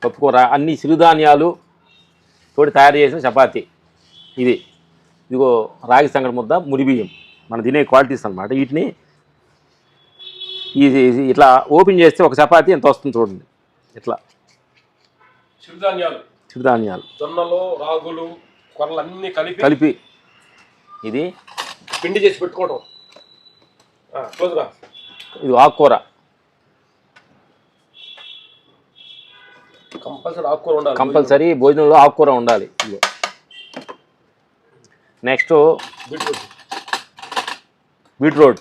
పప్పుకూర, అన్ని చిరుధాన్యాలు తోటి తయారు చేసిన చపాతీ. ఇదిగో రాగి సంగటి ముద్ద, మురిబియ్యం, మనం తినే క్వాలిటీస్ అనమాట. వీటిని ఇట్లా ఓపెన్ చేస్తే ఒక చపాతీ ఎంత వస్తుంది చూడండి. ఇట్లా చిరుధాన్యాలు జొన్నలు, రాగులు, కొర్రలు అన్నీ కలిపి ఇది పిండి చేసి పెట్టుకోవడం. ఇది ఆకుకూర, కంపల్సరీ భోజనంలో ఆకుకూర ఉండాలి. ఇదిగో నెక్స్ట్ బీట్రూట్.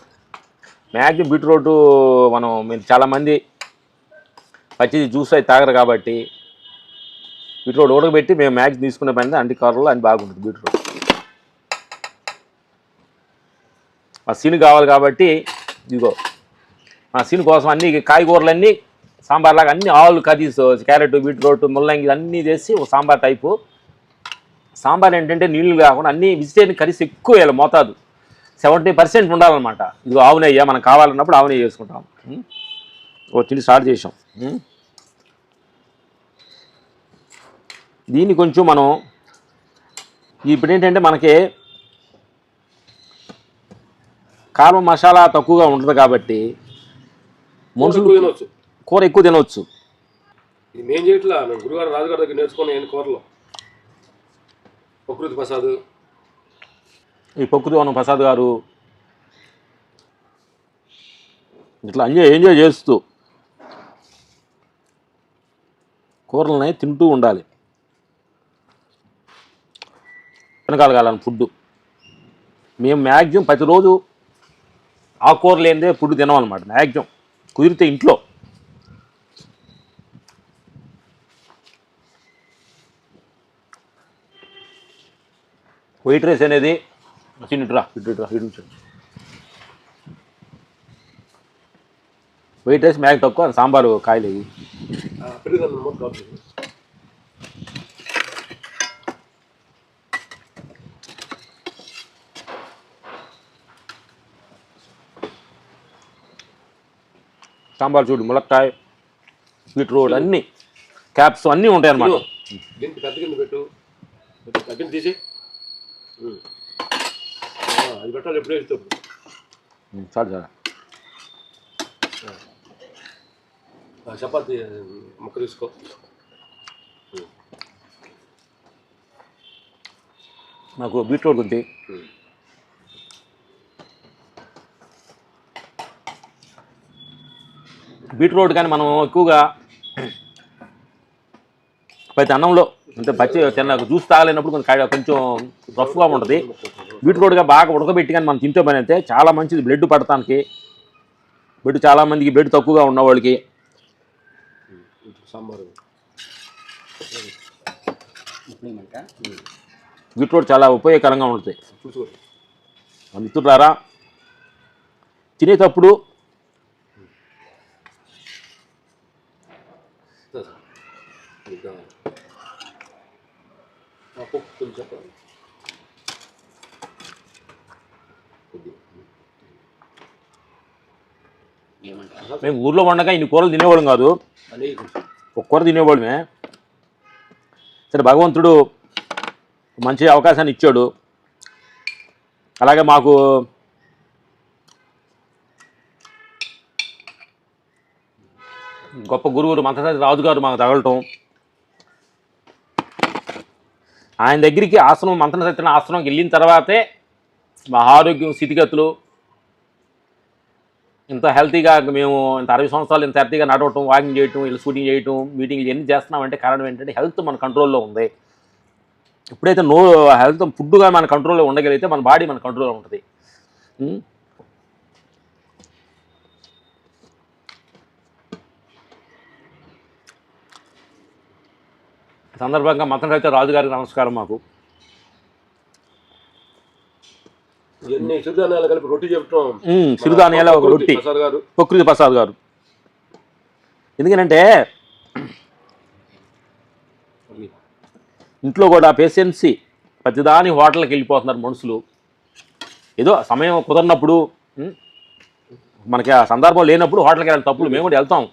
మ్యాక్సిమం బీట్రూట్ మీరు చాలామంది పచ్చిది జ్యూస్ అయితే తాగరు కాబట్టి బీట్రూట్ ఉడకబెట్టి మేము మ్యాక్సిమం తీసుకునే పని అంటి కూరలో అని బాగుంటుంది బీట్రూట్. ఆ సీను కావాలి కాబట్టి ఇదిగో ఆ సీను కోసం అన్ని కాయగూరలన్నీ సాంబార్ లాగా అన్ని ఆల్ కర్రీస్, క్యారెట్, బీట్రూట్, ముల్లంగి అన్నీ చేసి ఒక సాంబార్ టైపు. సాంబార్ ఏంటంటే నీళ్ళు కాకుండా అన్ని వెజిటేరియన్ కర్రీస్ ఎక్కువ వేయాలి, మోతాదు 70% ఉండాలన్నమాట. ఇదిగో ఆవు నెయ్యి మనం కావాలన్నప్పుడు ఆవు నెయ్యి వేసుకుంటాం. ఓ తిండి స్టార్ట్ చేసాం. దీన్ని కొంచెం మనం ఇప్పుడు ఏంటంటే మనకి కారం మసాలా తక్కువగా ఉంటుంది కాబట్టి మనుషులు కూర ఎక్కువ తినవచ్చు. ఇది మేము చేయట్లా, మేము గురుగారు రాజుగారి దగ్గర నేర్చుకుని కూరలో ప్రకృతి ప్రసాద్, ఈ ప్రకృతి వనం ప్రసాద్ గారు ఇట్లా ఎంజాయ్ చేస్తూ కూరలని తింటూ ఉండాలి. తినగలగాలని ఫుడ్. మేము మ్యాక్సిమం ప్రతిరోజు ఆకుకూర లేనిదే ఫుడ్ తినమన్నమాట. మ్యాక్సిమం కుదిరితే ఇంట్లో. వైట్ రైస్ అనేది చిన్నట్రా వైట్ రైస్ మ్యాగ్ తక్కువ, సాంబారు కాయలు ఇవి. సాంబార్ చూడు, ములక్కాయ, బీట్రూట్, అన్నీ క్యాప్స్ అన్నీ ఉంటాయి అన్నమాట. తీసి అది పెట్టాలి. ఎప్పుడు వేస్తావు చాలు చపాతీ ముక్క తీసుకో. నాకు బీట్రూట్ ఉంది. బీట్రూట్ కానీ మనం ఎక్కువగా ప్రతి అన్నంలో అంటే పచ్చి జ్యూస్ తాగలేనప్పుడు కొంచెం రఫ్గా ఉంటుంది. బీట్రూట్గా బాగా ఉడకబెట్టి కానీ మనం తింటే పని అయితే చాలా మంచిది బ్లడ్ పడటానికి. బ్లడ్ చాలామందికి బ్లడ్ తక్కువగా ఉన్న వాళ్ళకి సాంబారు బీట్రూట్ చాలా ఉపయోగకరంగా ఉంటుంది. మిత్రులారా, తినేటప్పుడు మేము ఊర్లో ఉండగా ఇన్ని కూరలు తినేవాళ్ళం కాదు, ఒక కూర తినేవాళ్ళమే. సరే, భగవంతుడు మంచి అవకాశాన్ని ఇచ్చాడు. అలాగే మాకు గొప్ప గురువులు మంత్రసారి రాజుగారు మాకు తగలటం, ఆయన దగ్గరికి ఆశ్రమం మంత్రసత్యన ఆశ్రమంకి వెళ్ళిన తర్వాతే మా ఆరోగ్యం స్థితిగతులు ఇంత హెల్తీగా, మేము ఇంత 60 సంవత్సరాలు ఇంత హెల్తీగా నడవటం, వాకింగ్ చేయటం, ఇలా షూటింగ్ చేయటం, మీటింగ్లు ఎన్ని చేస్తున్నామంటే కారణం ఏంటంటే హెల్త్ మన కంట్రోల్లో ఉంది. ఎప్పుడైతే హెల్త్ ఫుడ్గా మన కంట్రోల్లో ఉండగలిగితే మన బాడీ మన కంట్రోల్లో ఉంటుంది. సందర్భంగా మంత్రసాహిత్య రాజుగారికి నమస్కారం. మాకు సిరిధాన్యాలు కలిపి రొట్టి చెప్పడం, సిరిధాన్యాల ఒక రొట్టి ప్రకృతి ప్రసాద్ గారు. ఎందుకంటే ఇంట్లో కూడా పేషెన్సీ, ప్రతిదాని హోటల్కి వెళ్ళిపోతున్నారు మనుషులు. ఏదో సమయం కుదరినప్పుడు, మనకి ఆ సందర్భం లేనప్పుడు హోటల్కి వెళ్ళాలి. తప్పులు మేము కూడా వెళ్తాం.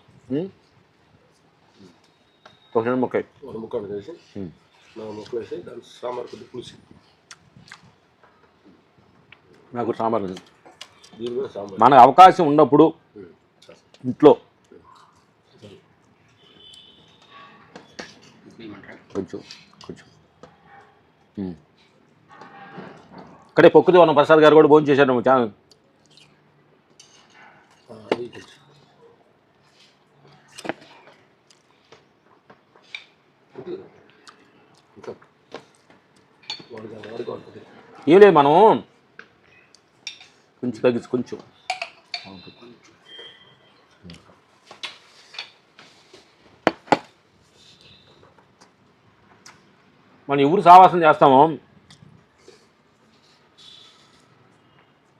ఒక చిన్న ముక్క ఒక ముక్క వేసి 4 ముక్కలు వేసి దాని సాంబార్ కొద్దిగా పులుసు. నాకు సాంబార్ లేదు. దీని కూడా సాంబార్. మనకు అవకాశం ఉన్నప్పుడు ఇంట్లో కొంచెం కొంచెం ఇక్కడే పొక్కుది ఉన్న ప్రసాద్ గారు కూడా భోజనం చేశారు ఛానల్. ఏం లేదు, మనం కొంచెం తగ్గించు కొంచెం. మనం ఎవరు సావాసం చేస్తామో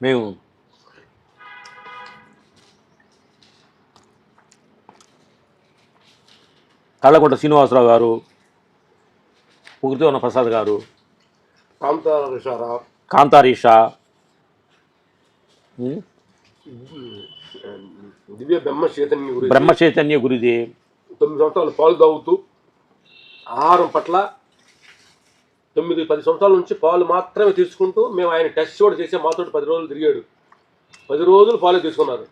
మేము కళ్ళకుంట శ్రీనివాసరావు గారు, పొగితే ఉన్న ప్రసాద్ గారు, కాంతారీషా, దివ్య బ్రహ్మ చైతన్య గురుది 9 సంవత్సరాలు పాలు తాగుతూ ఆహారం పట్ల 9-10 సంవత్సరాల నుంచి పాలు మాత్రమే తీసుకుంటూ మేము ఆయన టెస్ట్ కూడా చేసే మాతో 10 రోజులు తిరిగాడు. 10 రోజులు పాలు తీసుకున్నారు.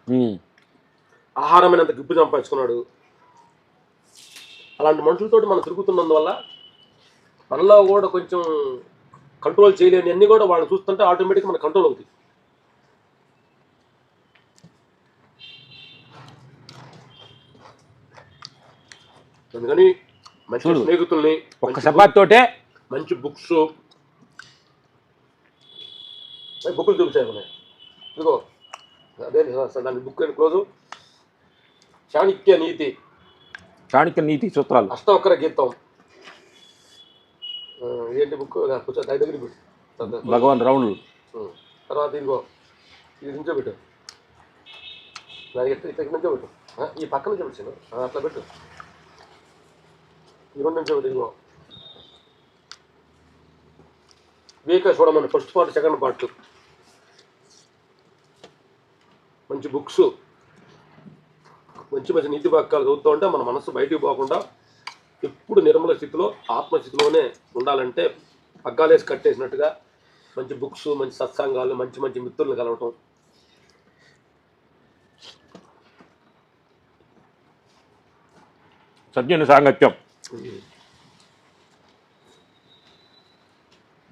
ఆహారమైనంత గిప్పు సంపాదించుకున్నాడు. అలాంటి మనుషులతో మనం తిరుగుతున్నందువల్ల మనలో కూడా కొంచెం కంట్రోల్ చేయలేని అన్నీ కూడా వాళ్ళు చూస్తుంటే ఆటోమేటిక్గా మన కంట్రోల్ అవుతాయి. అందుకని మంచి స్నేహితుల్ని, ఒక్క చపాతీతోటే మంచి బుక్స్ బుక్కులు చూపించాయి ఉన్నాయి. ఇదిగో అదే దాని బుక్ క్లోజు చాణక్య నీతి సూత్రాలు, అష్టవక్ర గీతం. ఏంటి బుక్ దగ్గర భగవాన్ రౌండ్. తర్వాత ఇదిగో ఇది నుంచో పెట్టు, ఇక్కడ నుంచో పెట్టు, ఈ పక్క నుంచో పెట్టాను అట్లా పెట్టు, ఈ 2 నుంచో పెట్టు. ఇదిగో వివేక చూడమని ఫస్ట్ పార్ట్ సెకండ్ పార్ట్ మంచి బుక్స్, మంచి మంచి నీతి వాక్యాలు చదువుతూ ఉంటే మన మనసు బయటికి పోకుండా ఎప్పుడు నిర్మల స్థితిలో ఆత్మస్థితిలోనే ఉండాలంటే పగ్గాలేసి కట్టేసినట్టుగా మంచి బుక్స్, మంచి సత్సంగాలు, మంచి మంచి మిత్రులను కలవటం. సజ్జన సాంగత్యం.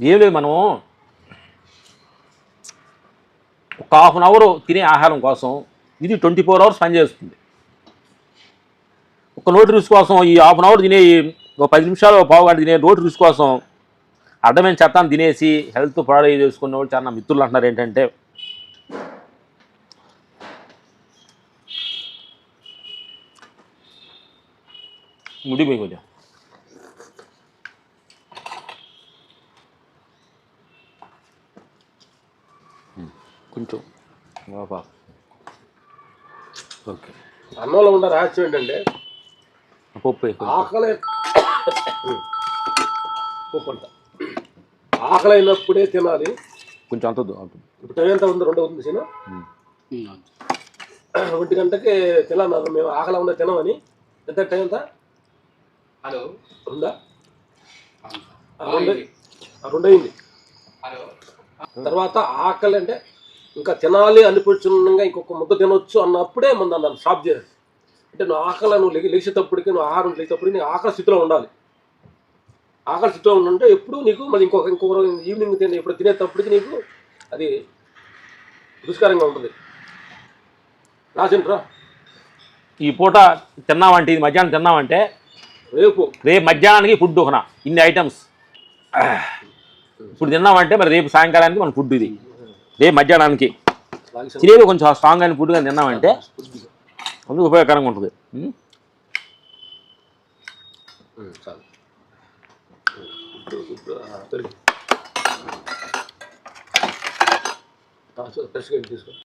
ఏం లేదు, మనం ఒక ½ అన్ అవర్ తినే ఆహారం కోసం ఇది 24 అవర్స్ పనిచేస్తుంది. ఒక నోటి రుచి కోసం ఈ ½ అన్ అవర్ తినే, ఒక 10 నిమిషాలు పావు గంట తినే నోటి రుచి కోసం అడ్డమైన చెత్తాన్ని తినేసి హెల్త్ పాడై చేసుకునే వాళ్ళు చాలా మిత్రులు అంటున్నారు ఏంటంటే ముడిపోయి కొంచెం కొంచెం ఓకే. అన్నంలో ఉన్న రహస్యం ఏంటంటే పప్పు ఆకలి పప్పు అంట ఆకలి అయినప్పుడే తినాలి. కొంచెం అంత ఇప్పుడు టైం ఎంత ఉంది? 2 అవుతుంది సీను. 1 గంటకి తినాలన్నారు మేము. ఆకలి ఉందా తినమని. ఎంత టైం ఎంత? హలో 2 అయింది. తర్వాత ఆకలి అంటే ఇంకా తినాలి అనిపించుగా ఇంకొక ముద్ద తినొచ్చు అన్నప్పుడే ముందు నన్ను స్టాప్ చేయాలి. అంటే నువ్వు ఆకలి నువ్వు లేచేటప్పటికి, నువ్వు ఆహారం లేచేటప్పటికి నీకు ఆకలి స్థితిలో ఉండాలి. ఆకలి స్థితిలో ఉంటే ఎప్పుడు నీకు మళ్ళీ ఇంకొక ఈవినింగ్ ఇప్పుడు తినేటప్పటికి నీకు అది రుచికరంగా ఉంటుంది. రాసింట్రా ఈ పూట తిన్నామంటే, ఇది మధ్యాహ్నం తిన్నామంటే రేపు మధ్యాహ్నానికి ఫుడ్ ఒకనా ఇన్ని ఐటమ్స్ ఇప్పుడు తిన్నామంటే మరి రేపు సాయంకాలానికి మన ఫుడ్ ఇది. రేపు మధ్యాహ్నానికి తినేది కొంచెం స్ట్రాంగ్ అయిన ఫుడ్ కానీ తిన్నామంటే అందుకు ఉపయోగకరంగా ఉంటుంది. ఫ్రెష్గా తీసుకో.